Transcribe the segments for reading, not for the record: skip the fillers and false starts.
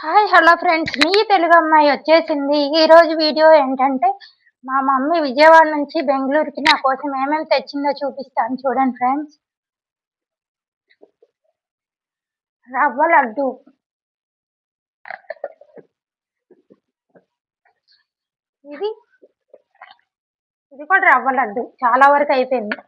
Hi hello friends, మీ తెలుగు అమ్మాయి వచ్చేసింది. ఈరోజు వీడియో ఏంటంటే మా మమ్మీ విజయవాడ నుంచి బెంగళూరుకి నా కోసం ఏమేమి తెచ్చిందో చూపిస్తాను. చూడండి ఫ్రెండ్స్, రవ్వ లడ్డు, ఇది ఇది కూడా రవ్వ లడ్డు, చాలా వరకు అయిపోయింది.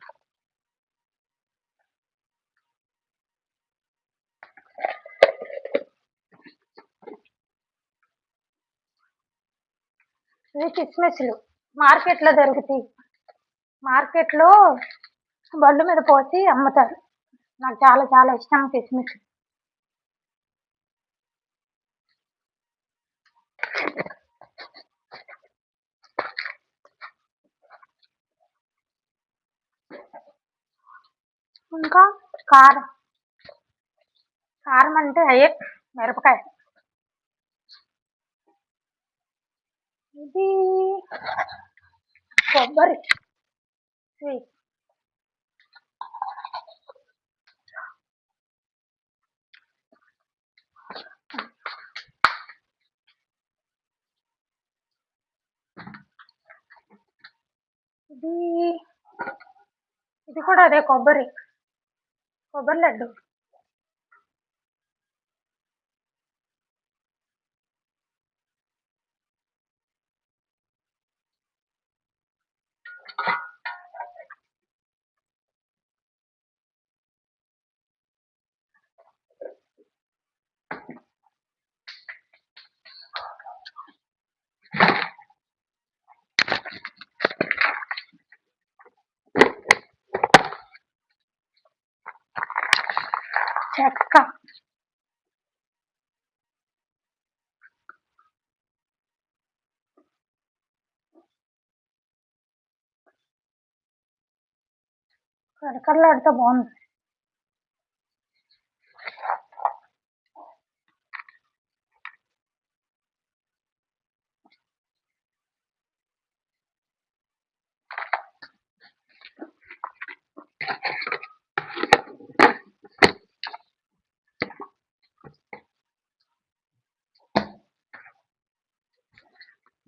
ఇది కిస్మిస్లు, మార్కెట్లో దొరుకుతాయి. మార్కెట్లో బళ్ళు మీద పోసి అమ్ముతారు. నాకు చాలా చాలా ఇష్టం కిస్మిస్. ఇంకా కారం, కారం అంటే అయ్యే మిరపకాయ. ఇది కొబ్బరి స్వీట్, ఇది ఇది కూడా అదే కొబ్బరి లడ్డు. చెక్క, కరకరలాడితే బాగుంది.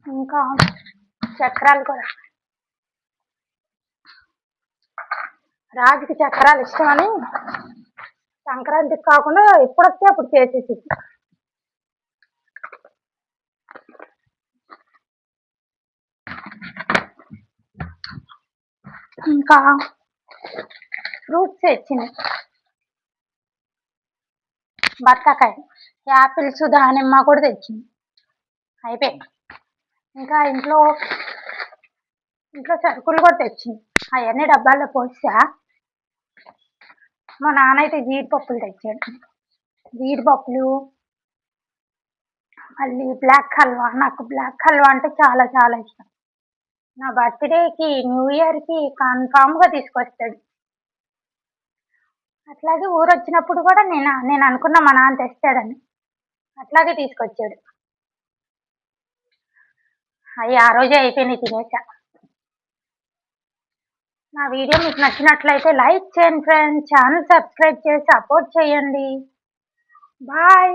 ఇంకా చక్రాలు కూడా, రాజుకి చక్రాలు ఇష్టమని సంక్రాంతికి కాకుండా ఎప్పుడొస్తే అప్పుడు చేసేసి. ఇంకా ఫ్రూట్స్ తెచ్చింది, బత్తాకాయ, యాపిల్స్, దానిమ్మ కూడా తెచ్చింది. అయిపోయింది. ఇంకా ఇంట్లో సరుకులు కూడా తెచ్చింది. అవన్నీ డబ్బాల్లో పోసా. మా నాన్న అయితే జీడిపప్పులు తెచ్చాడు. జీడిపప్పులు, మళ్ళీ బ్లాక్ హల్వా. నాకు బ్లాక్ హల్వా అంటే చాలా చాలా ఇష్టం. నా బర్త్డేకి, న్యూ ఇయర్కి కన్ఫామ్గా తీసుకొస్తాడు. అట్లాగే ఊరు వచ్చినప్పుడు కూడా నేను అనుకున్నా మా నాన్న తెస్తాడని, అట్లాగే తీసుకొచ్చాడు. అవి ఆ రోజే అయిపోయినాయి, తినేసా. నా వీడియో మీకు నచ్చినట్లయితే లైక్ చేయండి ఫ్రెండ్స్, ఛానల్ సబ్స్క్రైబ్ చేసి సపోర్ట్ చేయండి. బాయ్.